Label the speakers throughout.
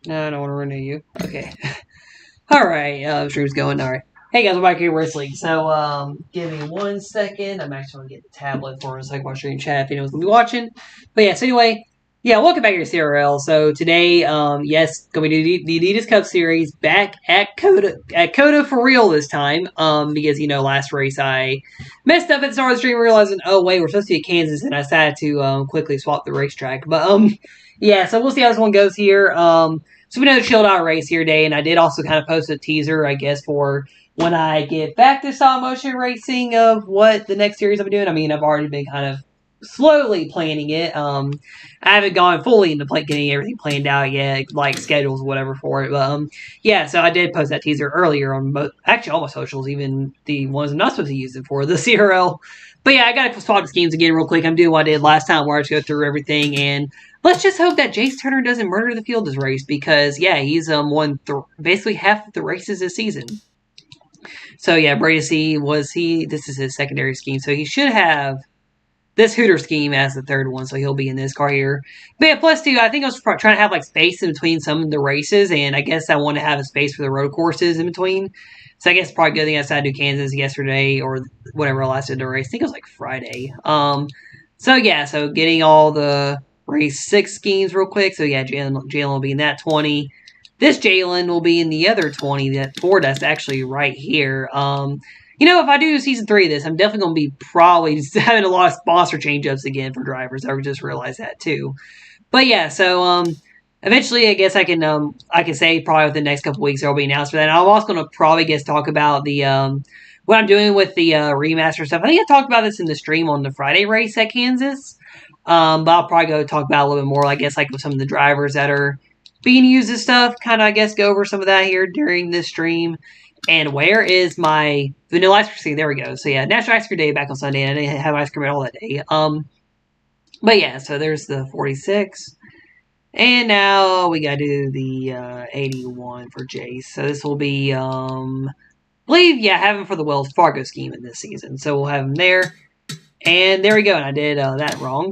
Speaker 1: No, I don't want to renew you. Okay. Alright, stream's going. Alright. Hey guys, we're back here wrestling. So, give me 1 second. I'm actually going to get the tablet for a second while stream chat if anyone's going to be watching. But yeah, so anyway, yeah, welcome back here to CRL. So today, yes, going to be the Adidas Cup Series back at COTA for real this time. Because, last race I messed up at the start of the stream realizing, oh wait, we're supposed to be at Kansas, and I decided to, quickly swap the racetrack. But, yeah, so we'll see how this one goes here. So we know the chilled out race here today, and I did also kind of post a teaser, I guess, for when I get back to stop motion racing of what the next series I'm doing. I mean, I've already been kind of slowly planning it. I haven't gone fully into getting everything planned out yet, like schedules, whatever for it. But yeah, so I did post that teaser earlier on actually all my socials, even the ones I'm not supposed to use it for, the CRL. But yeah, I got to swap the schemes again real quick. I'm doing what I did last time, where I just go through everything, and let's just hope that Jace Turner doesn't murder the field this race, because yeah, he's won basically half of the races this season. So yeah, Brady this is his secondary scheme, so he should have this Hooter scheme as the third one, so he'll be in this car here. But yeah, plus two, I think I was trying to have like space in between some of the races, and I guess I want to have a space for the road courses in between. So I guess probably good thing I decided to do Kansas yesterday or whatever else I did the race. I think it was like Friday. So yeah, so getting all the race 6 schemes real quick. So yeah, Jalen will be in that 20. This Jalen will be in the other 20, that Ford that's actually right here. If I do season 3 of this, I'm definitely going to be probably just having a lot of sponsor change-ups again for drivers. I just realized that too. But yeah, so eventually I guess I can say probably within the next couple weeks there will be announced for that. And I'm also going to probably talk about the what I'm doing with the remaster stuff. I think I talked about this in the stream on the Friday race at Kansas. But I'll probably go talk about a little bit more, I guess, like with some of the drivers that are being used and stuff. Kind of, I guess, go over some of that here during this stream. And where is my vanilla ice cream? There we go. So yeah, National Ice Cream Day back on Sunday. I didn't have ice cream all that day. But yeah, so there's the 46. And now we gotta do the 81 for Jace. So this will be, I believe, yeah, have him for the Wells Fargo scheme in this season. So we'll have him there. And there we go. And I did that wrong.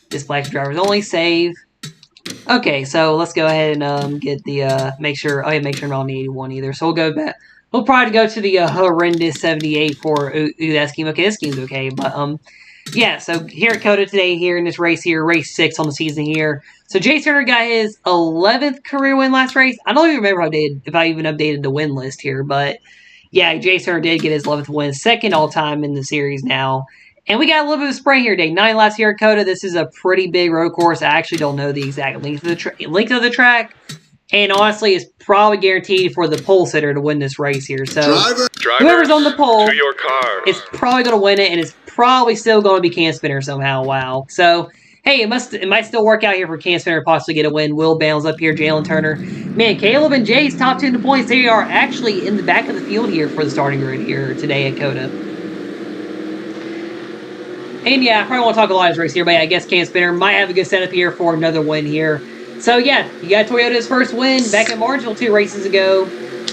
Speaker 1: Display drivers only, save. Okay, so let's go ahead and get the make sure I'm not on the 81 either. So we'll go back. We'll probably go to the horrendous 78 for that scheme. Okay, this scheme's okay, but yeah. So here at COTA today, here in this race here, race 6 on the season here. So Jace Turner got his 11th career win last race. I don't even remember if I even updated the win list here, but yeah, Jace Turner did get his 11th win, second all time in the series now. And we got a little bit of spray here today. 9 laps here at COTA. This is a pretty big road course. I actually don't know the exact length of the track. And honestly, it's probably guaranteed for the pole sitter to win this race here. So whoever's on the pole
Speaker 2: to your car
Speaker 1: is probably going to win it, and it's probably still going to be Cam Spinner somehow. Wow. So hey, it might still work out here for Cam Spinner to possibly get a win. Will Bounds up here, Jalen Turner. Man, Caleb and Jace top 2 in the points. They are actually in the back of the field here for the starting grid here today at COTA. And yeah, I probably won't talk a lot of this race here, but yeah, I guess Cam Spinner might have a good setup here for another win here. So yeah, you got Toyota's first win back at Martinsville 2 races ago.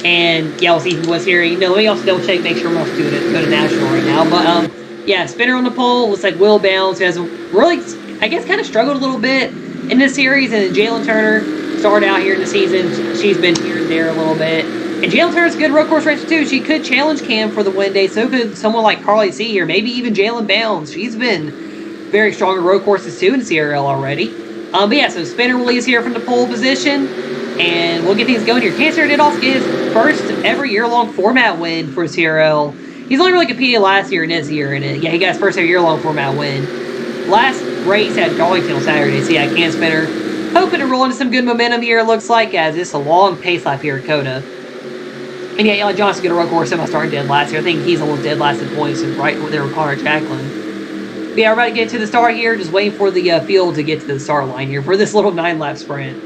Speaker 1: And yeah, we'll see if he was here. Let me also double check, make sure I'm not doing it, go to National right now. But yeah, Spinner on the pole. Looks like Will Bounds, who has really, I guess, kind of struggled a little bit in this series. And then Jalen Turner started out here in the season. She's been here and there a little bit. And Jalen Turner's a good road course racer too. She could challenge Cam for the win day. So could someone like Carly C here. Maybe even Jalen Bounds. She's been very strong in road courses too in CRL already. But yeah, so Spinner will lead us here from the pole position. And we'll get things going here. Cam Spinner did also get his first ever year-long format win for CRL. He's only really competed last year and this year. And yeah, he got his first ever year-long format win. Last race at Darlington on Saturday. So yeah, Cam Spinner hoping to roll into some good momentum here, it looks like, as it's a long pace lap here at COTA. And yeah, Eli Johnson got a road course semi-starting dead last year. I think he's almost dead last in points and right there with Connor Jacqueline. But yeah, everybody get to the start here. Just waiting for the field to get to the start line here for this little 9-lap sprint.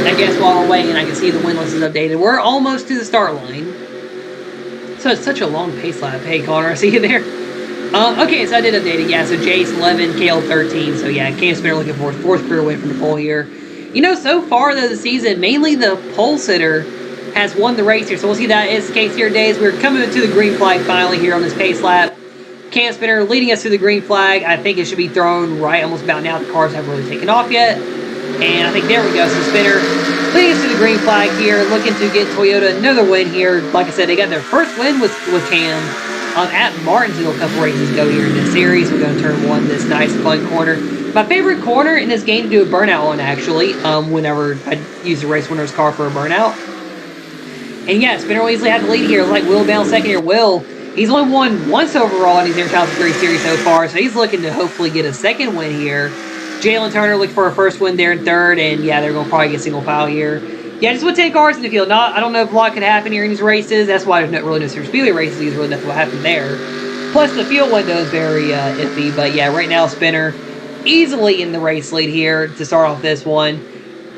Speaker 1: I guess while we're waiting, I can see the win list is updated. We're almost to the start line. So it's such a long pace lap. Hey, Connor, I see you there. Okay, so I did update it. Yeah, so Jace 11, Caleb 13. So yeah, Cam Spinner looking for his 4th career win from the pole here. So far though, the season, mainly the pole sitter has won the race here. So we'll see that is the case here today as we're coming to the green flag finally here on this pace lap. Can spinner leading us to the green flag. I think it should be thrown right almost about now. The cars haven't really taken off yet. And I think there we go. So spinner leading us to the green flag here. Looking to get Toyota another win here. Like I said, they got their first win with Cam at Martinsville a couple races ago here in this series. We're going to turn one this nice fun corner. My favorite corner in this game to do a burnout on, actually, whenever I use the race winner's car for a burnout. And yeah, Spinner will easily have the lead here. Like Will down second here. Will, he's only won once overall in his Air Challenge 3 series so far, so he's looking to hopefully get a second win here. Jalen Turner looking for a first win there in third, and yeah, they're going to probably get single foul here. Yeah, just with 10 cars in the field. I don't know if a lot could happen here in these races. That's why there's really no Super Speedway races. Because really nothing will happen there. Plus, the field window is very iffy. But yeah, right now, Spinner easily in the race lead here to start off this one.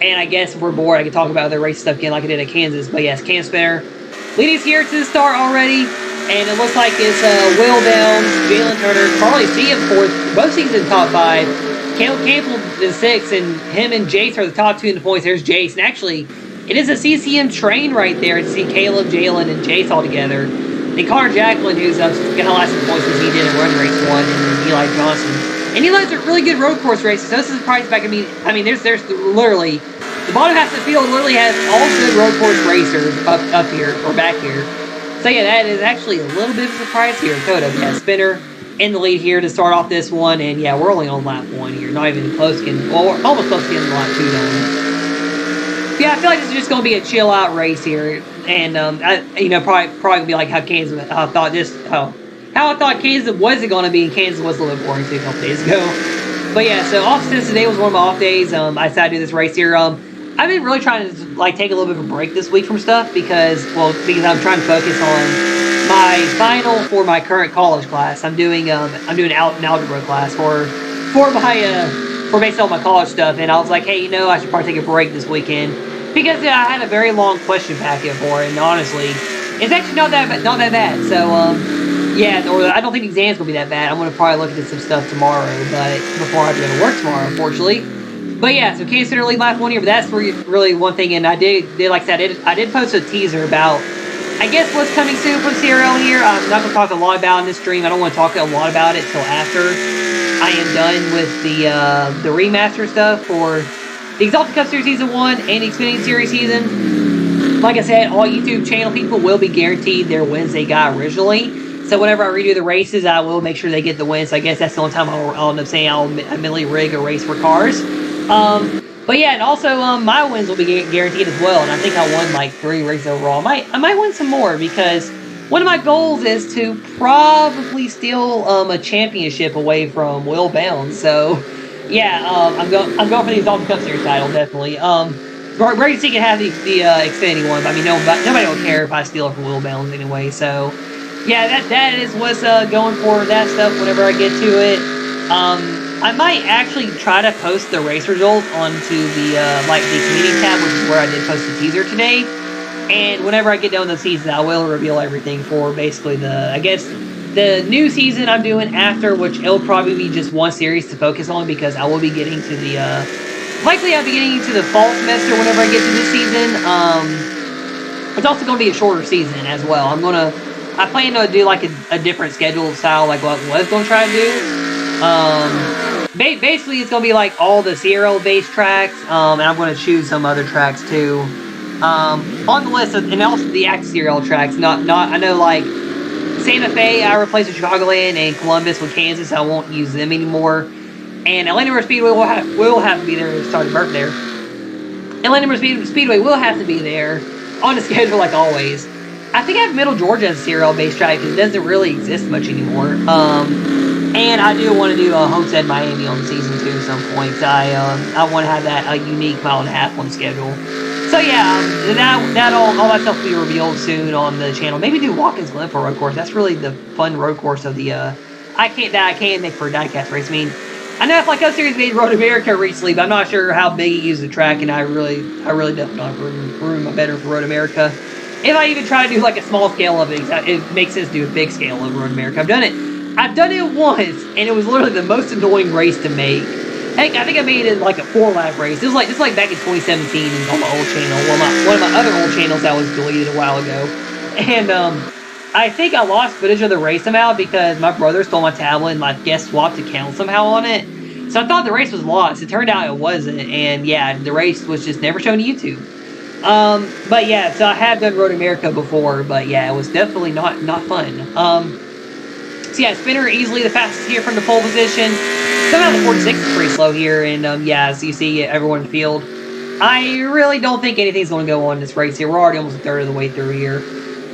Speaker 1: And I guess if we're bored, I can talk about other race stuff again like I did at Kansas. But yes, Cam Spinner leading us here to the start already. And it looks like it's Will down, Jalen Turner, Carly C in fourth. Both teams in top 5. Campbell is 6, and him and Jace are the top 2 in the points. There's Jace. And actually, it is a CCM train right there to see Caleb, Jalen, and Jace all together. And Connor Jacqueline, who's got the last points as he did in Run Race 1, and then Eli Johnson. And Eli's a really good road course race, so this is a prize back. I mean, there's literally, the bottom half of the field literally has all good road course racers up here, or back here. So yeah, that is actually a little bit of a surprise here. COTA, yeah, Spinner in the lead here to start off this one, and yeah, we're only on lap 1 here, not even close to getting, well, we're almost close to getting lap 2 done. Yeah, I feel like this is just going to be a chill out race here, and probably gonna be like how Kansas, how I thought Kansas was going to be, and Kansas was a little bit boring too a couple days ago. But yeah, so off since today was one of my off days, I decided to do this race here. I've been really trying to like take a little bit of a break this week from stuff because I'm trying to focus on my final for my current college class. I'm doing an algebra class for basically all my college stuff, and I was like, hey, I should probably take a break this weekend because I had a very long question packet for it, and honestly, it's actually not that bad. So yeah, or I don't think the exam's gonna be that bad. I'm gonna probably look at some stuff tomorrow, but before I have to go to work tomorrow, unfortunately. But yeah, so Kansas City lead last 1 year, but that's really one thing, and I did like I said, I did post a teaser about, I guess, what's coming soon for the CRL here. I'm not going to talk a lot about in this stream. I don't want to talk a lot about it till after I am done with the remaster stuff for the Exalted Cup Series Season 1 and the Xfinity Series Season. Like I said, all YouTube channel people will be guaranteed their wins they got originally. So whenever I redo the races, I will make sure they get the wins. So I guess that's the only time I'll end up saying I'll admittedly rig a race for cars. But yeah, and also my wins will be guaranteed as well, and I think I won like 3 races overall. I might win some more because one of my goals is to probably steal a championship away from Will Bounds. So yeah, I'm going for the Exalted Cup Series title definitely. Gracie can have the Xfinity one, but I mean nobody will care if I steal it from Will Bounds anyway. So yeah, that is what's going for that stuff whenever I get to it. I might actually try to post the race results onto the community tab, which is where I did post the teaser today. And whenever I get done with the season, I will reveal everything for basically the new season I'm doing after, which it'll probably be just one series to focus on because I will be getting to the likely I'll be getting into the fall semester whenever I get to this season. It's also going to be a shorter season as well. I plan to do like a different schedule style, like what I was going to try to do. Basically, it's going to be like all the CRL based tracks, and I'm going to choose some other tracks too. On the list of, and also the active CRL tracks. I know like Santa Fe, I replaced with Chicagoland, and Columbus with Kansas. I won't use them anymore. And Atlanta Motor Speedway will have to be there. Sorry to burp there. Atlanta Motor Speedway will have to be there on the schedule like always. I think I have Middle Georgia as a CRL based track because it doesn't really exist much anymore. And I do want to do a Homestead Miami on the season 2 at some point. I want to have that a unique 1.5 mile on the schedule. So yeah, that all that stuff will be revealed soon on the channel. Maybe do Watkins Glen for a road course. That's really the fun road course of the I can't make for a diecast race. I mean, I know Flight Cup Series made Road America recently, but I'm not sure how big it uses the track, and I really definitely don't have room better for Road America. If I even try to do like a small scale of it, it makes sense to do a big scale of Road America. I've done it once, and it was literally the most annoying race to make. Heck, I think I made it like a 4-lap race. This was like back in 2017 on my old channel. One of my other old channels that was deleted a while ago. And I think I lost footage of the race somehow because my brother stole my tablet and I guess swapped accounts somehow on it. So I thought the race was lost. It turned out it wasn't, and yeah, the race was just never shown to YouTube. But yeah, so I have done Road America before, but yeah, it was definitely not fun. So yeah, Spinner easily the fastest here from the pole position. Somehow the 46 is pretty slow here, and yeah, as you see everyone in the field. I really don't think anything's going to go on in this race here. We're already almost a third of the way through here.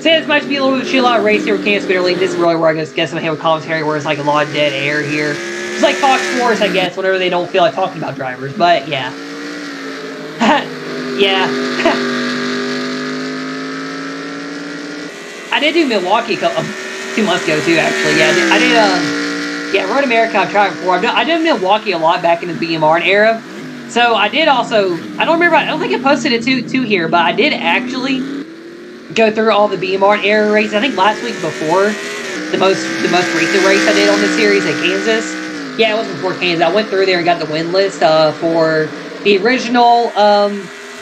Speaker 1: So yeah, this might be a little bit of a chill out race here with Cam Spinner League. This is really where I get some with commentary where it's like a lot of dead air here. It's like Fox Sports, I guess, whenever they don't feel like talking about drivers, but yeah. Yeah. I did do Milwaukee 2 months ago too, actually. Yeah, I did. Yeah, Road America. I've tried before. I did Milwaukee a lot back in the BMR era. So I did also. I don't remember. I don't think I posted it too here, but I did actually go through all the BMR era races. I think last week before the most recent race I did on this series at Kansas. Yeah, it was before Kansas. I went through there and got the win list for the original,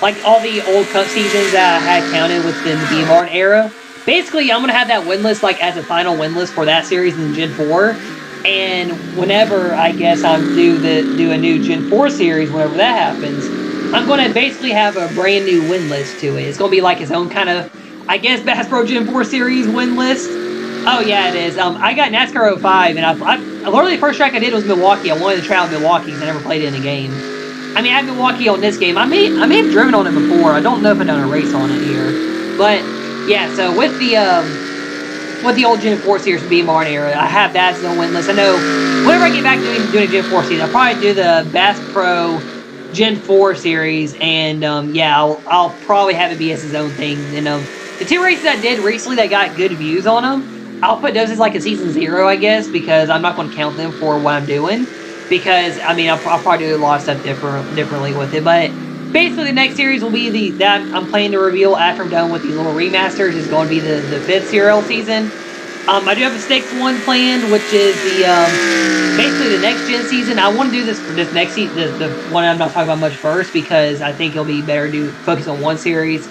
Speaker 1: like all the old Cup seasons that I had counted within the BMR era. Basically, I'm going to have that win list like as a final win list for that series in Gen 4. And whenever, I guess, I'm do a new Gen 4 series, whenever that happens, I'm going to basically have a brand new win list to it. It's going to be like its own kind of, I guess, Bass Pro Gen 4 series win list. Oh, yeah, it is. I got NASCAR 05, and I literally the first track I did was Milwaukee. I wanted to try out Milwaukee because I never played it in a game. I mean, I had Milwaukee on this game. I may have driven on it before. I don't know if I've done a race on it here. But, yeah, so with the old Gen 4 series from BMR era, I have that as the win list. I know whenever I get back to doing a Gen 4 series, I'll probably do the Bass Pro Gen 4 series, and yeah, I'll probably have it be as its own thing. And the 2 races I did recently that got good views on them, I'll put those as like a season 0, I guess, because I'm not going to count them for what I'm doing. Because I mean, I'll probably do a lot of stuff differently with it. But basically, the next series will be that I'm planning to reveal after I'm done with these little remasters. Is going to be the 5th CRL season. I do have a Stakes 1 planned, which is basically the next gen season. I want to do this for this next season, the one I'm not talking about much first, because I think it'll be better to focus on one series.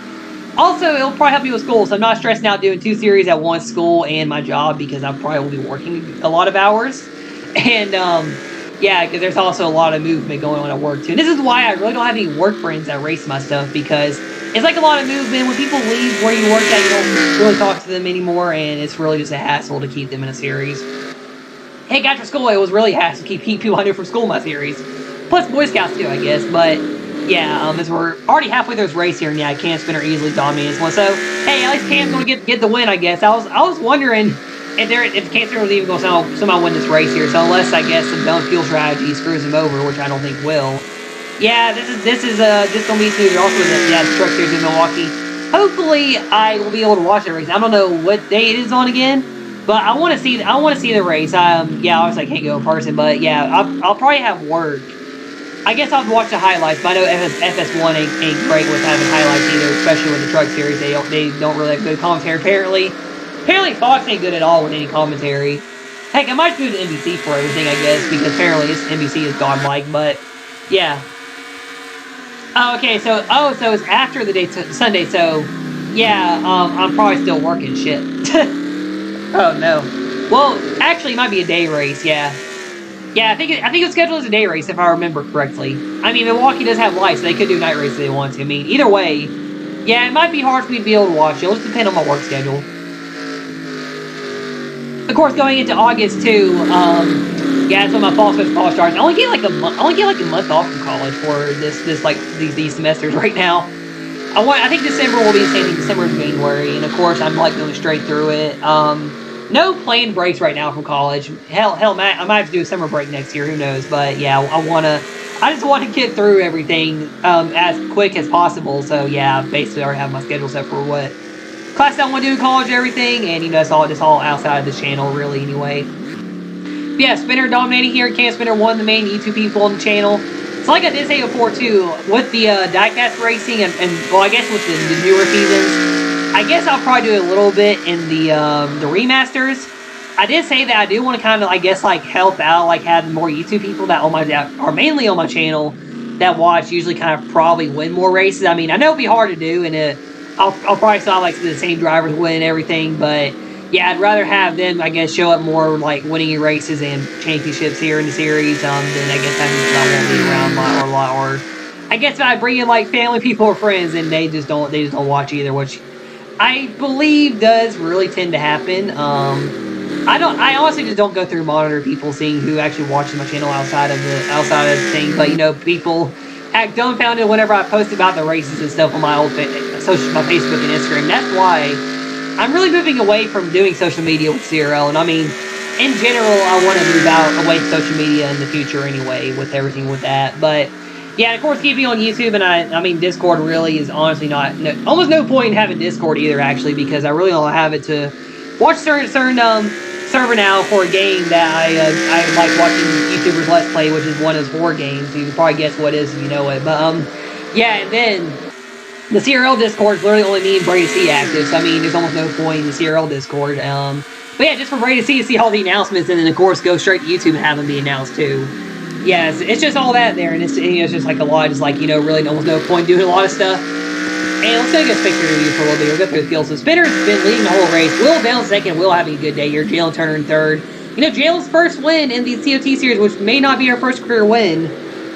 Speaker 1: Also, it'll probably help me with school, so I'm not stressing out doing 2 series at once, school and my job, because I probably will be working a lot of hours. And yeah, because there's also a lot of movement going on at work too. And this is why I really don't have any work friends that race my stuff, because it's like a lot of movement. When people leave where you work at, you don't really talk to them anymore, and it's really just a hassle to keep them in a series. Heck, after school, it was really a hassle to keep people I knew from school in my series. Plus Boy Scouts too, I guess. But yeah, as we're already halfway through this race here, and yeah, Cam Spinner easily dominates one. So hey, at least Cam's gonna get the win, I guess. I was wondering if Cam Spinner was even gonna somehow win this race here. So unless I guess some dumb fuel strategy screws him over, which I don't think will. Yeah, this is gonna be smooth. Also, the truck series in Milwaukee. Hopefully, I will be able to watch the race. I don't know what day it is on again, but I want to see the race. Yeah, obviously I can't go in person, but yeah, I'll probably have work. I guess I'll watch the highlights, but I know FS1 ain't great with having highlights either, especially with the truck series. They don't really have good commentary. Apparently Fox ain't good at all with any commentary. Heck, I might do the NBC for everything, I guess, because apparently NBC is godlike. But yeah. Oh, okay, so it's after the day Sunday, so yeah, I'm probably still working shit. Oh no. Well, actually, it might be a day race. Yeah, I think it's scheduled as a day race if I remember correctly. I mean, Milwaukee does have lights, so they could do night race if they want to. I mean, either way, yeah, it might be hard for me to be able to watch it. It'll just depend on my work schedule. Of course, going into August too. Yeah, that's when my fall starts. I only get like a month off from college for these semesters right now. I think December will be the same thing, December and January, and of course I'm like going straight through it. No planned breaks right now from college. Hell, I might have to do a summer break next year. Who knows? But yeah, I just want to get through everything as quick as possible. So yeah, basically I already have my schedule set for what class I want to do in college, everything, and it's all outside of this channel really anyway. But yeah, Spinner dominating here. Cam Spinner, one of the main YouTube people on the channel. So like I did say before too, with the diecast racing and well, I guess with the newer seasons, I guess I'll probably do a little bit in the remasters. I did say that I do want to kind of, I guess, like help out, like have more YouTube people that are mainly on my channel that watch usually kind of probably win more races. I mean, I know it'll be hard to do, and I'll probably saw like the same drivers win and everything, but yeah, I'd rather have them, I guess, show up more like winning races and championships here in the series than I guess having I won't be around a lot, or I guess I bring in like family, people, or friends, and they just don't watch either, which I believe does really tend to happen. I honestly just don't go through monitor people seeing who actually watches my channel outside of the thing, but people act dumbfounded whenever I post about the races and stuff on my my Facebook and Instagram. That's why I'm really moving away from doing social media with CRL, and I mean, in general, I want to move away from social media in the future anyway, with everything with that. But yeah, of course, keeping on YouTube, and I mean, Discord really is honestly almost no point in having Discord either, actually, because I really don't have it to watch certain server now for a game that I like watching YouTubers Let's Play, which is one of those horror games. You can probably guess what it is if you know it. But yeah, and then the CRL Discord is literally only me and Brady C active, so I mean, there's almost no point in the CRL Discord. But yeah, just for Brady C to see all the announcements, and then of course go straight to YouTube and have them be announced too. Yeah, it's just all that there, and it's just like a lot, just like really almost no point doing a lot of stuff. And let's go get a picture review for a little bit. We'll go through the field. So Spinner's been leading the whole race. Will down second. Will having a good day here. Jalen Turner in third. Jalen's first win in the COT series, which may not be her first career win,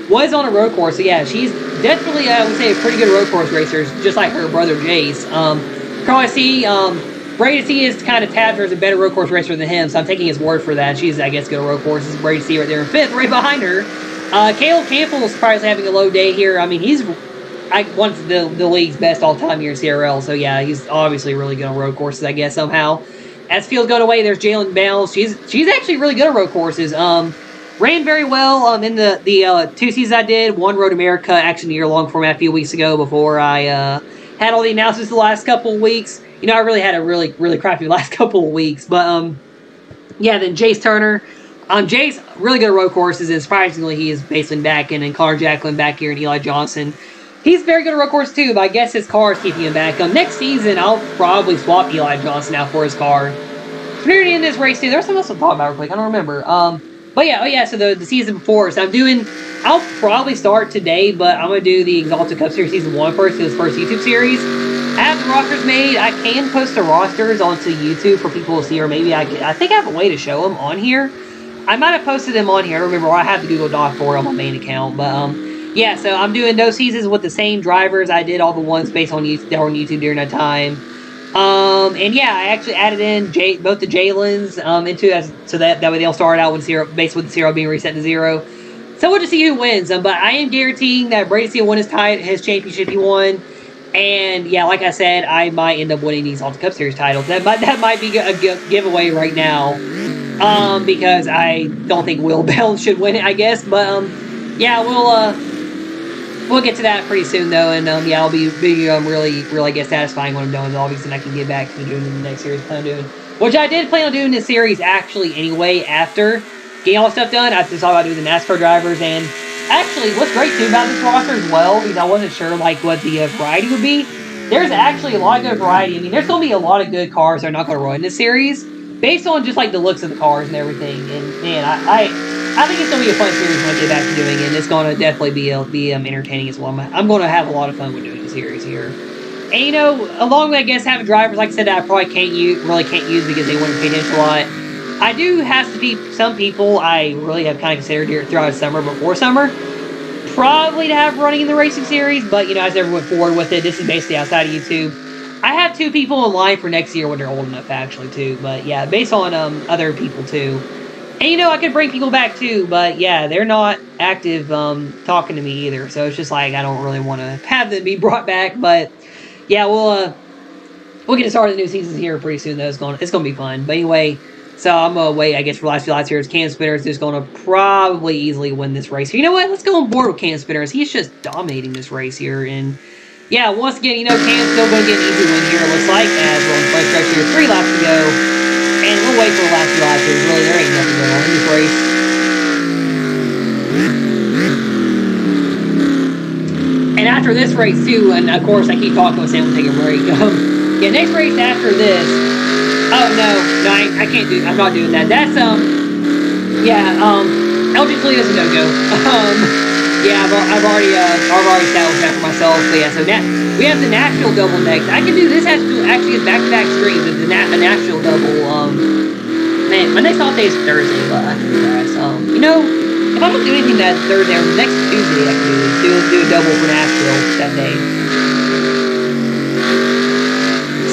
Speaker 1: was on a road course. So yeah, she's definitely, I would say, a pretty good road course racer, just like her brother Jace. Probably see, Brady C is kind of tabbed her as a better road course racer than him, so I'm taking his word for that. She's, I guess, good at road courses. Brady C right there in fifth, right behind her. Caleb Campbell's probably having a low day here. I mean, he's one of the league's best all-time here in CRL, so yeah, he's obviously really good on road courses, I guess, somehow. As field's going away, there's Jalen Bales. She's actually really good at road courses. Ran very well in the 2 seasons I did. Won Road America, actually, year-long format a few weeks ago before I had all the announcements the last couple of weeks. I really had a really, really crappy last couple of weeks. But, yeah, then Jace Turner. Jace, really good at road courses, and surprisingly, he is basically back in, and Connor Jacqueline back here, and Eli Johnson. He's very good at road course too, but I guess his car is keeping him back. Next season, I'll probably swap Eli Johnson out for his car. Near the end of this race too, there's something else to talk about real quick. I don't remember. But yeah, so the season before. So I'll probably start today, but I'm gonna do the Exalted Cup Series Season 1 first, this first YouTube series. I have the rosters made. I can post the rosters onto YouTube for people to see, or maybe I think I have a way to show them on here. I might have posted them on here. I don't remember. I have the Google Doc for it on my main account, but yeah, so I'm doing those seasons with the same drivers. I did all the ones based on YouTube, that were on YouTube during that time. And yeah, I actually added in both the Jalen's so that way they'll start out with based with the 0 being reset to 0. So we'll just see who wins. But I am guaranteeing that Brady C will win his championship he won. And yeah, like I said, I might end up winning these Exalted Cup Series titles. That might be a giveaway right now. Because I don't think Will Bell should win it, I guess. But yeah, we'll get to that pretty soon, though, and yeah, I'll be really, I guess, satisfying when I'm done with all these, and I can get back to doing the next series I plan on doing. Which I did plan on doing this series, actually, anyway, after getting all the stuff done. I just thought about doing the NASCAR drivers, and actually, what's great, too, about this roster as well, because I wasn't sure, like, what the variety would be. There's actually a lot of good variety. I mean, there's going to be a lot of good cars that are not going to run this series, based on just, like, the looks of the cars and everything, and, man, I think it's going to be a fun series when I get back to doing it, and it's going to definitely be entertaining as well. I'm going to have a lot of fun with doing the series here. And, along with, I guess, having drivers, like I said, that I probably can't use because they wouldn't pay attention a lot. I do have to be some people I really have kind of considered here throughout summer, before summer, probably to have running in the racing series, but, I never went forward with it. This is basically outside of YouTube. I have 2 people in line for next year when they're old enough, actually, too. But, yeah, based on other people, too. And, I could bring people back, too, but, yeah, they're not active talking to me either. So it's just like I don't really want to have them be brought back. But, yeah, we'll get started the new seasons here pretty soon, though. It's going to be fun. But anyway, so I'm going to wait, I guess, for the last few laps here. Cam Spinner's just going to probably easily win this race. You know what? Let's go on board with Cam Spinner's. He's just dominating this race here. And, yeah, once again, Cam's still going to get an easy win here, it looks like, as we're on the front stretch here. 3 laps to go. And we'll wait for the last few laps here. Really, there ain't nothing going on in this race. And after this race, too, and of course, I keep talking with Sam, we'll take a break. Yeah, next race after this. Oh, no, I can't do, I'm not doing that. That's, yeah, LG Toledo's a no-go. Yeah, I've already established that for myself. But yeah, so now we have the Nashville double next. I can do this actually as back-to-back streams. It's a Nashville double. Man, my next off day is Thursday, but I can do that. You know, if I don't do anything that Thursday or next Tuesday, I can do a double for Nashville that day.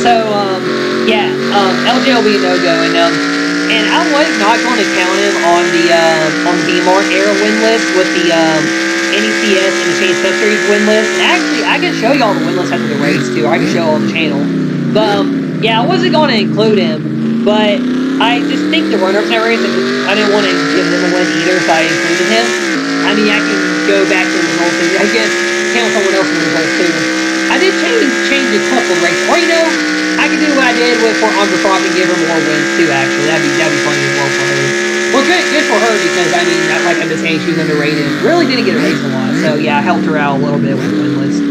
Speaker 1: So yeah, LJ will be a no-go, and I was not going to count him on the Mark era win list with the NECS and the Chase Cup Series win list. And actually, I can show y'all the win list after the race too. I can show on the channel. But yeah, I wasn't going to include him, but I just think the runner-ups in that race, I didn't want to give them a win either, so I included him. I mean, I can go back to the results and I guess count someone else in the results too. I did change a couple of races, or you know, I can do what I did with for Andre Frost and give her more wins too. Actually, that'd be funny as well for her. Well, good for her because I mean, like I've been saying, she was underrated. Really didn't get a race a lot, so yeah, I helped her out a little bit with the win list.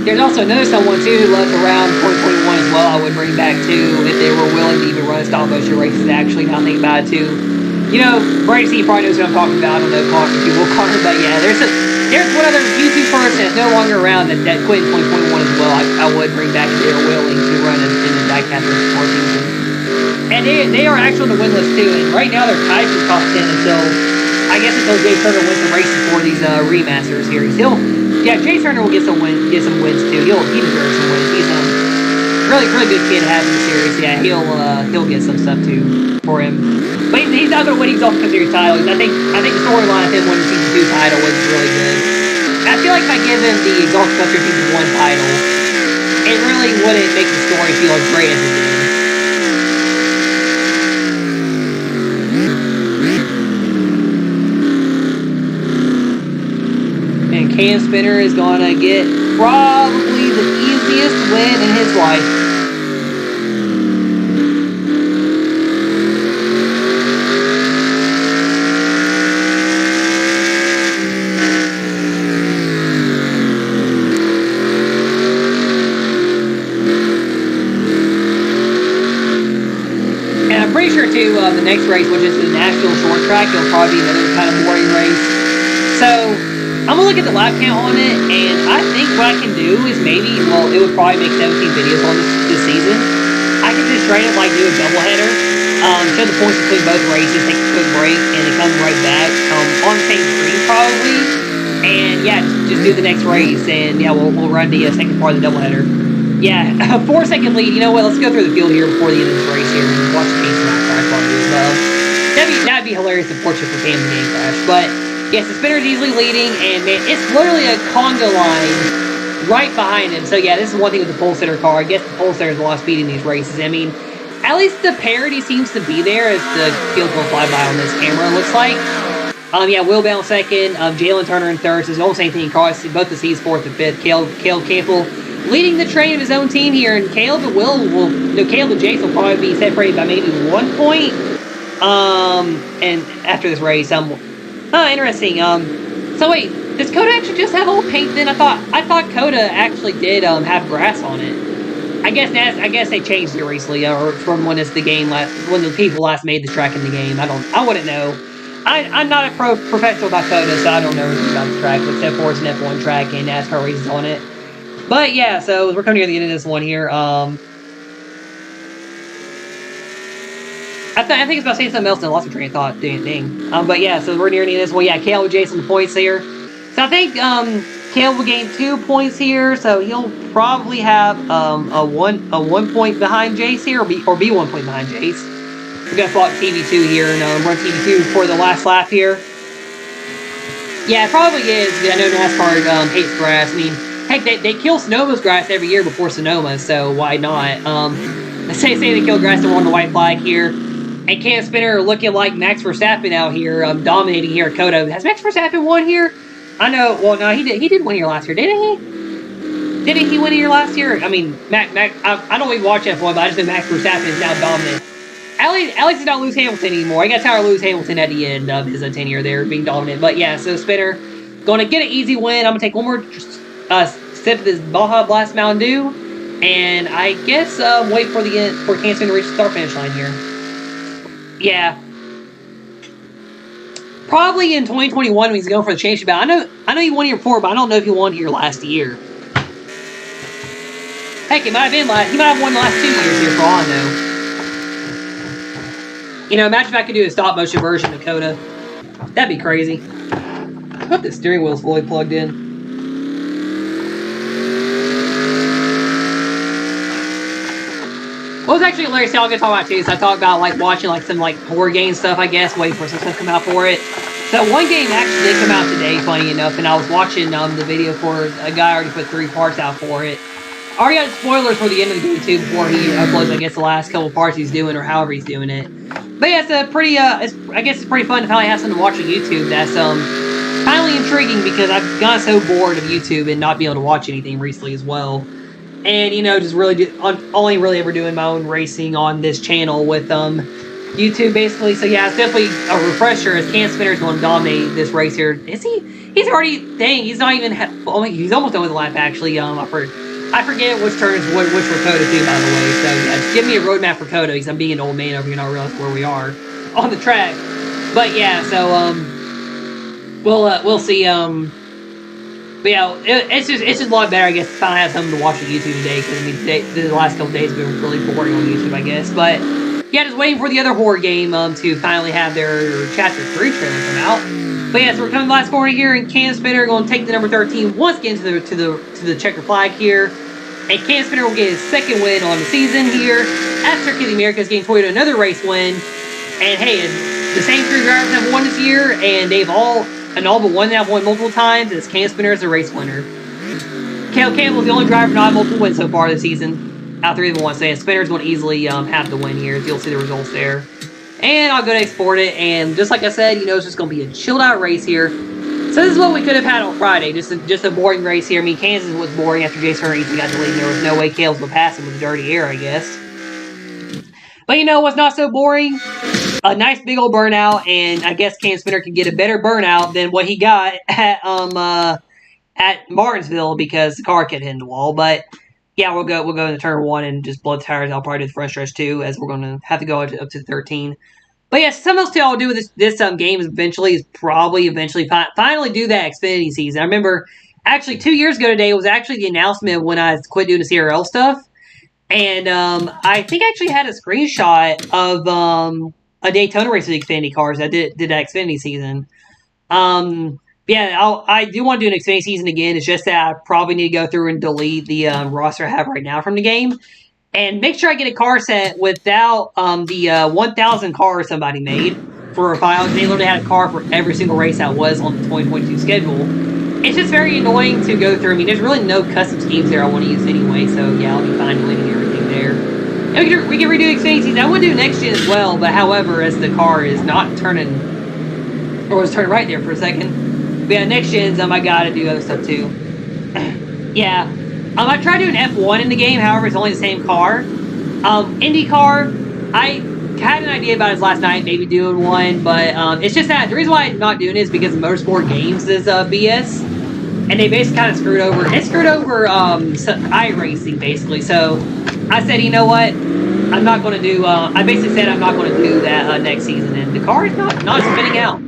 Speaker 1: There's also another someone too who left around 2021 as well. I would bring back too if they were willing to even run a stop motion races. Actually, now thinking about it too. You know, Brady C probably knows what I'm talking about. I don't know Connor if you will Connor, but yeah, there's one other YouTube person that's no longer around that quit in 2021 as well. I would bring back if they were willing to run in the diecast support season. And they are actually on the win list too. And right now they're tied for top 10 until Jay Turner wins some races for these remasters here. Yeah, Jay Turner will get some wins too. He deserves some wins. He's a really good kid to have in the series. Yeah, he'll get some stuff too for him. But he's not gonna win his Exalted Cup Series title. I think the storyline of him winning the Season 2 title was really good. I feel like if I give him the Exalted Cup Series Season 1 title, it really wouldn't make the story feel as great as it did. Cam Spinner is going to get probably the easiest win in his life. And I'm pretty sure too, the next race, which is the Nashville Short Track, it'll probably be another kind of boring race. So I'm gonna look at the lap count on it, and I think what I can do is maybe, well, it would probably make 17 videos on this season. I can just straight up like do a doubleheader, show the points between both races, take a quick break, and then come right back on the same screen probably. And yeah, just do the next race, and yeah, we'll run the second part of the doubleheader. Yeah, 4-second lead. You know what? Let's go through the field here before the end of this race here and watch the pace not crash while we do as well. That'd be hilarious, unfortunately, for Cam the game crash, but. Yes, the Spinner's easily leading, and man, it's literally a conga line right behind him. So yeah, this is one thing with the pole sitter car. I guess the pole sitter is a lot of speed in these races. I mean, at least the parity seems to be there as the field will fly by on this camera, it looks like. Yeah, Will Bell in second, Jalen Turner in third. So it's almost same thing across both the C's, fourth and fifth. Caleb Campbell leading the train of his own team here, and Caleb and Jace will probably be separated by maybe 1 point. And after this race, interesting. So wait, does COTA actually just have old paint then? I thought COTA actually did have grass on it. I guess they changed it recently, or from when when the people last made the track in the game. I wouldn't know. I'm not a professional about COTA, so I don't know anything about the track, except for it's an F1 track and NASCAR races on it. But yeah, so we're coming near the end of this one here. I think it's about saying something else and I lost my train of thought. Dang. But yeah, so we're near the end of this one. Yeah, Caleb with Jason the points here. So I think Caleb will gain 2 points here, so he'll probably have a one point behind Jace here, or be 1 point behind Jace. We're gonna fault TV2 here and run TV2 for the last lap here. Yeah, it probably is. I know NASCAR hates grass. I mean, heck, they kill Sonoma's grass every year before Sonoma, so why not? Say they kill grass to run the white flag here. And Cam Spinner looking like Max Verstappen out here, dominating here at COTA. Has Max Verstappen won here? I know. Well, no, he did win here last year, didn't he? Didn't he win here last year? I mean, I don't even watch F1, but I just know Max Verstappen is now dominant. Alex did not lose Hamilton anymore. I got tired of losing Hamilton at the end of his tenure there, being dominant. But yeah, so Spinner going to get an easy win. I'm going to take one more sip this Baja Blast Mountain Dew, and I guess wait for Kansas City to reach the start finish line here. Yeah. Probably in 2021 when he's going for the championship. I know he won here before, but I don't know if he won here last year. Heck, it might have been last. He might have won the last 2 years here for all I know. You know, imagine if I could do a stop motion version of COTA. That'd be crazy. I hope the steering wheel's fully plugged in. What was actually hilarious, I'm gonna talk about too, so I talked about like watching like some like horror game stuff, I guess, waiting for some stuff to come out for it. So one game actually did come out today, funny enough, and I was watching the video for a guy already put 3 parts out for it. I already got spoilers for the end of the game too before he uploads, I guess, the last couple parts he's doing or however he's doing it. But yeah, it's a pretty, I guess it's pretty fun to finally have something to watch on YouTube that's finally intriguing because I've gotten so bored of YouTube and not being able to watch anything recently as well. And, you know, just really only really ever doing my own racing on this channel with YouTube, basically. So, yeah, it's definitely a refresher as Cam Spinner's going to dominate this race here. Is he? He's already, dang, he's not even, he's almost done with the lap, actually. I forget which turns, which for COTA too, by the way. So, yeah, just give me a roadmap for COTA because I'm being an old man over here and I realize where we are on the track. But, yeah, so, we'll see, but yeah, it's just a lot better, I guess, to finally have something to watch on YouTube today, because, I mean, the last couple days have been really boring on YouTube, I guess, but, yeah, just waiting for the other horror game, to finally have their Chapter 3 trailer come out. But yeah, so we're coming to the last corner here, and Cam Spinner going to take the number 13 once again to the checker flag here, and Cam Spinner will get his 2nd win on the season here, at Circuit of the Americas, getting Toyota another race win, and hey, the same 3 drivers have won this year, and they've all but one that have won multiple times, is Cam Spinner as a race winner. Cale Campbell is the only driver not multiple wins so far this season. Out of 3 of them once, so Spinner's going to easily have the win here. You'll see the results there. And I'll go to export it, and just like I said, you know, it's just going to be a chilled out race here. So this is what we could have had on Friday, just a boring race here. I mean, Kansas was boring after Jason Hurd got deleted. There was no way Cale's would pass him with a dirty air, I guess. But you know what's not so boring? A nice big old burnout, and I guess Cam Spinner can get a better burnout than what he got at Martinsville because the car kept hitting the wall. But yeah, we'll go into turn 1 and just blow the tires. I'll probably do the front stretch too, as we're going to have to go up to 13. But yeah, something else too I'll do with this game is probably eventually finally do that Xfinity season. I remember actually 2 years ago today was actually the announcement when I quit doing the CRL stuff. And I think I actually had a screenshot of a Daytona race with Xfinity cars. I did that Xfinity season. Yeah, I do want to do an Xfinity season again. It's just that I probably need to go through and delete the roster I have right now from the game. And make sure I get a car set without the 1,000 cars somebody made for a file. They literally had a car for every single race that was on the 2022 schedule. It's just very annoying to go through. I mean, there's really no custom schemes there I want to use anyway, so yeah, I'll be fine deleting everything there. And we can redo Xfinity season. I would do next gen as well, but however, as the car is not turning, or was turning right there for a second. But yeah, next gens, I gotta do other stuff too. Yeah. I tried doing F1 in the game, however, it's only the same car. IndyCar, I had an idea about it last night, maybe doing one, but it's just that the reason why I'm not doing it is because Motorsport Games is BS, and they basically kind of screwed over iRacing basically. So I said, you know what, I'm not going to do. I basically said I'm not going to do that next season, and the car is not spinning out.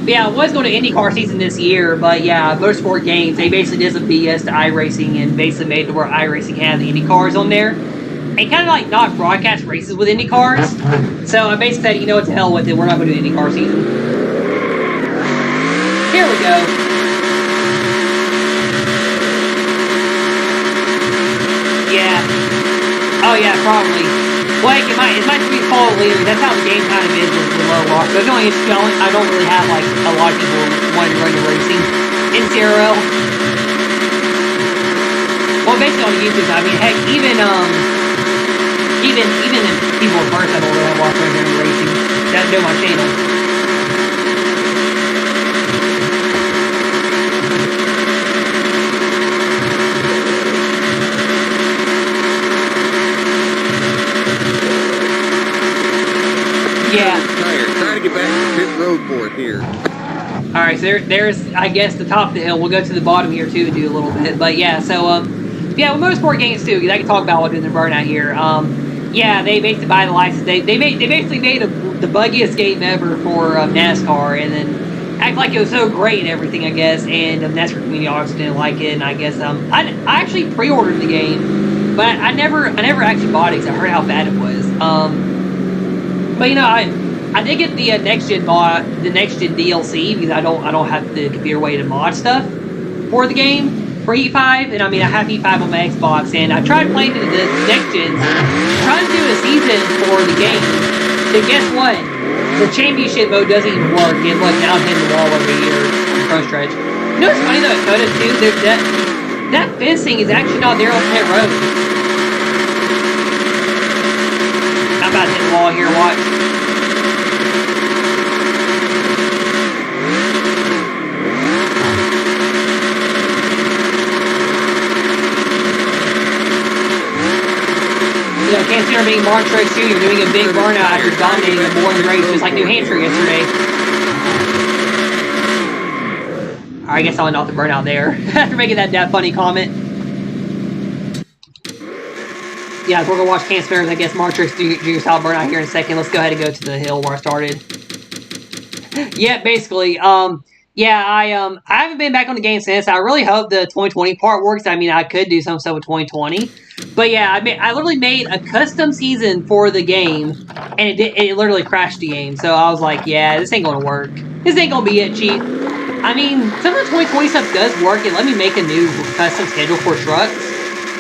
Speaker 1: But yeah, I was going to IndyCar season this year, but yeah, Motorsport Games, they basically did some BS to iRacing and basically made it where iRacing had the Indy cars on there. And kind of like not broadcast races with Indy cars. So I basically said, you know what, to hell with it, we're not going to do IndyCar season. Here we go. Yeah. Oh yeah, probably. Well, it might be follow leaders. That's how the game kind of is with low rock. There's only I don't really have like a lot of people wanting to run the racing in CRL. Well, basically on YouTube, I mean, heck, even if people in person don't really have a lot of running racing that know my channel.
Speaker 2: Yeah. Trying to get back to the pit road board here.
Speaker 1: All right, so there's, I guess, the top of the hill. We'll go to the bottom here, too, and do a little bit. But, yeah, so, yeah, with motorsport games, too, because I can talk about what doing the burnout here. Yeah, they basically buy the license. They basically made the buggiest game ever for NASCAR, and then act like it was so great and everything, I guess. And the NASCAR community obviously didn't like it, and I guess I actually pre-ordered the game, but I never actually bought it because I heard how bad it was. But you know, I did get the next gen DLC because I don't have the computer way to mod stuff for the game. For Heat 5, and I mean, I have Heat 5 on my Xbox, and I tried playing the next gens, trying to do a season for the game, but guess what? The championship mode doesn't even work, and look, now I'm hitting the wall over here on the front stretch. You know what's funny though, at COTA too, that fencing is actually not there on pit road. I'm about to hit the wall here, watch. You know, can't see her being March race too. You're doing a big burnout after dominating a boring race, just like New Hampshire yesterday. I guess I went off the burnout there after making that funny comment. Yeah, we're gonna watch Cam Spinners, I guess, March race junior style burnout here in a second. Let's go ahead and go to the hill where I started. Yeah, basically. Yeah, I haven't been back on the game since. I really hope the 2020 part works. I mean, I could do some stuff with 2020. But yeah, I literally made a custom season for the game, and it literally crashed the game. So I was like, yeah, this ain't gonna work. This ain't gonna be it, cheap. I mean, some of the 2020 stuff does work. It let me make a new custom schedule for trucks.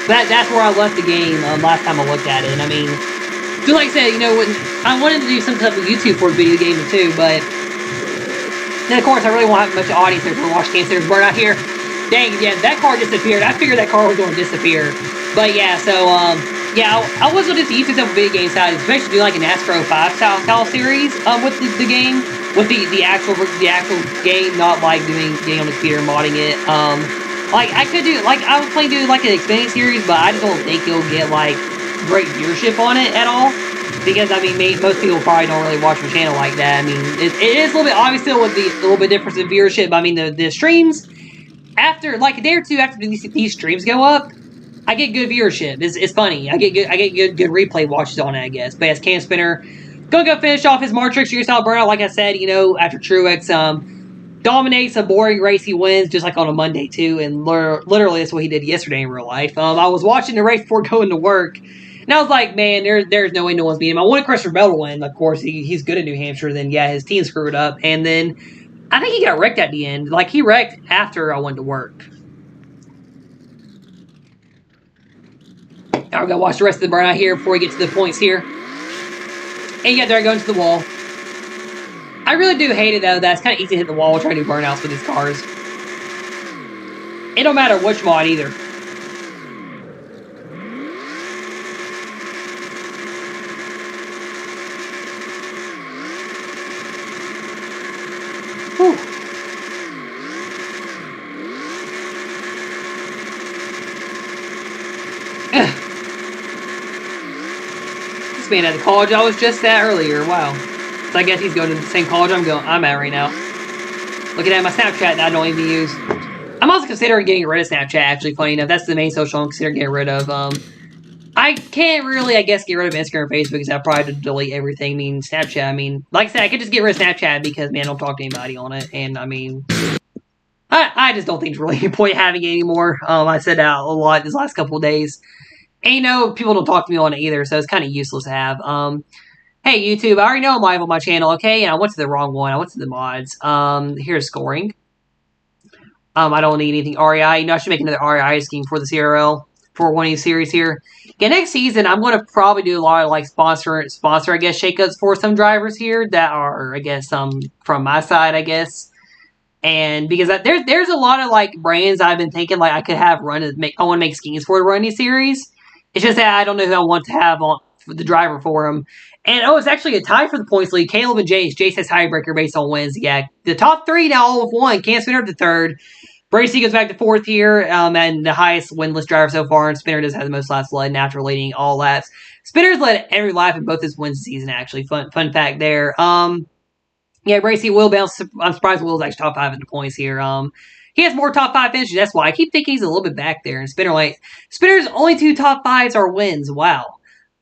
Speaker 1: But that's where I left the game last time I looked at it. And I mean, just like I said, you know, when I wanted to do some type of YouTube for video game too, but then of course I really won't have much audience there to watch Cam Spinners burn out here. Dang, yeah, that car disappeared. I figured that car was going to disappear. But yeah, so, yeah, I was going to do YouTube stuff with video game side, especially do like an NASCAR 5 style series with the game, with the actual game, not like getting on the computer and modding it. Like, I could do, like, I was planning to do like an Xfinity series, but I just don't think you'll get like great viewership on it at all. Because, I mean, most people probably don't really watch my channel like that. I mean, it is a little bit, obviously, with a little bit difference in viewership. But, I mean, the streams, after, like, a day or two after these streams go up, I get good viewership. It's funny. I get good replay watches on it, I guess. But as Cam Spinner, gonna go finish off his March Junior style burnout. Like I said, you know, after Truex dominates a boring race, he wins just like on a Monday too. And literally, that's what he did yesterday in real life. I was watching the race before going to work, and I was like, man, there's no way no one's beating him. I wanted Christopher Bell to win. Of course, he's good at New Hampshire. Then yeah, his team screwed up, and then I think he got wrecked at the end. Like he wrecked after I went to work. Now we're going to watch the rest of the burnout here before we get to the points here. And yeah, they're going to the wall. I really do hate it, though, that it's kind of easy to hit the wall trying to do burnouts with these cars. It don't matter which mod, either. Whew. Man at the college I was just at earlier. Wow. So I guess he's going to the same college I'm at right now. Looking at my Snapchat that I don't even use. I'm also considering getting rid of Snapchat, actually, funny enough. That's the main social I'm considering getting rid of. I can't really, I guess, get rid of Instagram and Facebook because I'll probably delete everything. I mean, Snapchat, I mean, like I said, I could just get rid of Snapchat because, man, I don't talk to anybody on it. And, I mean, I just don't think it's really a point having it anymore. I said that a lot these last couple of days. And, you know, people don't talk to me on it either, so it's kind of useless to have. Hey, YouTube, I already know I'm live on my channel, okay? And I went to the wrong one. I went to the mods. Here's scoring. I don't need anything REI. You know, I should make another REI scheme for the CRL for one of these series here. Yeah, next season, I'm going to probably do a lot of, like, sponsor, I guess, shakeups for some drivers here that are, I guess, from my side, I guess. And because there's a lot of, like, brands I've been thinking, like, I could have I want to make schemes for to run these series. It's just that I don't know who I want to have on for the driver for him. And, it's actually a tie for the points lead. Caleb and Jace. Jace has tiebreaker based on wins. Yeah, the top three now all have won. Cam Spinner to third. Bracy goes back to fourth here, and the highest winless driver so far. And Spinner does have the most laps led after leading all laps. Spinner's led every lap in both his wins this season, actually. Fun fact there. Yeah, Bracy will bounce. I'm surprised Will's actually top 5 in the points here. He has more top 5 finishes. That's why I keep thinking he's a little bit back there. And Spinner's only 2 top 5s are wins. Wow.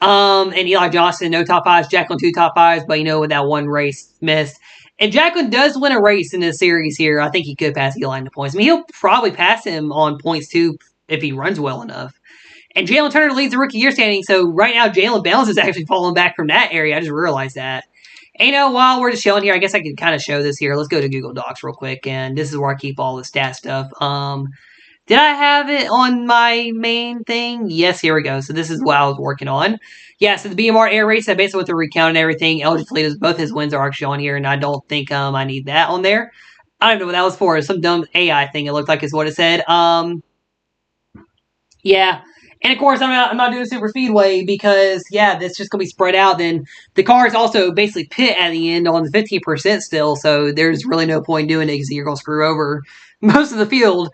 Speaker 1: And Eli Johnson, no top 5s. Jacqueline, 2 top 5s, but with that one race missed. If Jacqueline does win a race in this series here, I think he could pass Eli in the points. I mean, he'll probably pass him on points too if he runs well enough. And Jalen Turner leads the rookie year standing, so right now Jalen Bounce is actually falling back from that area. I just realized that. And while we're just chilling here, I guess I can kind of show this here. Let's go to Google Docs real quick, and this is where I keep all the stat stuff. Did I have it on my main thing? Yes, here we go. So this is what I was working on. Yeah, so the BMR air race, I basically went through recount and everything. El Toledo's, both his wins are actually on here, and I don't think I need that on there. I don't know what that was for. Some dumb AI thing, it looked like is what it said. Yeah. And of course, I'm not doing super speedway because, yeah, that's just going to be spread out. Then the cars also basically pit at the end on the 15% still, so there's really no point doing it because you're going to screw over most of the field.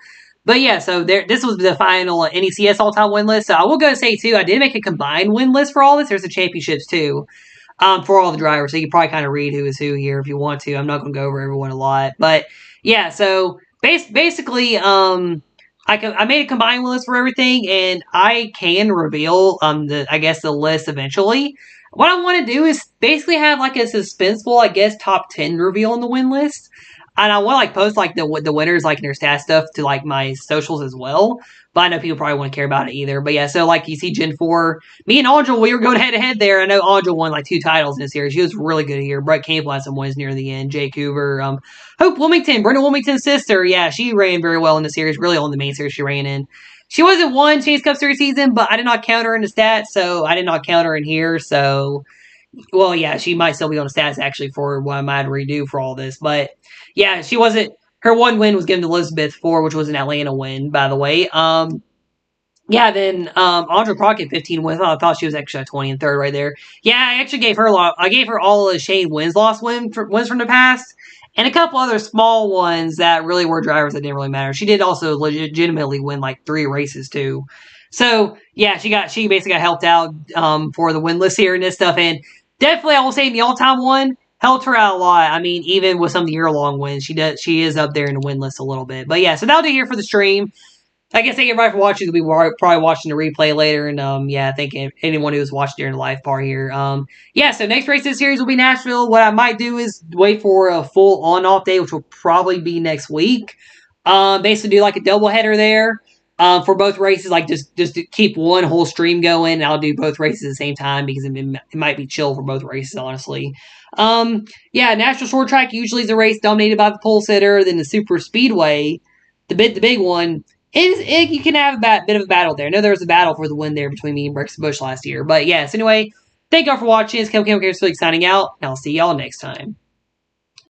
Speaker 1: But yeah, so this was the final NECS all-time win list. So I will go and say, too, I did make a combined win list for all this. There's the championships, too, for all the drivers. So you can probably kind of read who is who here if you want to. I'm not going to go over everyone a lot. But yeah, so basically, I made a combined list for everything, and I can reveal the list eventually. What I want to do is basically have like a suspenseful, top 10 reveal on the win list. And I want to post the winners in their stat stuff to my socials as well. But I know people probably won't care about it either. But yeah, so you see Gen 4, me and Angel, we were going head to head there. I know Angel won 2 titles in this series. She was really good here. Brett Campbell had some wins near the end. Jake Hoover, Hope Wilmington, Brenda Wilmington's sister. Yeah, she ran very well in the series. Really on the main series she ran in. She wasn't one Chase Cup Series season, but I did not count her in the stats, so I did not count her in here. So, well, yeah, she might still be on the stats actually for what I might redo for all this. But yeah, she wasn't. Her one win was given to Elizabeth Ford, which was an Atlanta win, by the way. Yeah, then Audra Crockett 15 wins. I thought she was actually at 20 and third right there. Yeah, I actually gave her I gave her all of Shane Winsloss wins from the past, and a couple other small ones that really were drivers that didn't really matter. She did also legitimately win 3 races too. So yeah, she basically got helped out for the win list here and this stuff, and definitely I will say in the all-time one helped her out a lot. I mean, even with some of the year-long wins, she is up there in the win list a little bit. But yeah, so that'll do here for the stream. I guess thank everybody for watching. We'll be probably watching the replay later. And yeah, thank anyone who was watching during the live part here. Yeah, so next race of the series will be Nashville. What I might do is wait for a full on-off day, which will probably be next week. Basically do a doubleheader there for both races. Just to keep one whole stream going. And I'll do both races at the same time because it might be chill for both races, honestly. Yeah, Nashville Short Track usually is a race dominated by the pole sitter. Then the Super Speedway, the big one, you can have a bit of a battle there. I know there was a battle for the win there between me and Brooks Bush last year. But yes, anyway, thank y'all for watching. It's Kim signing out, and I'll see y'all next time.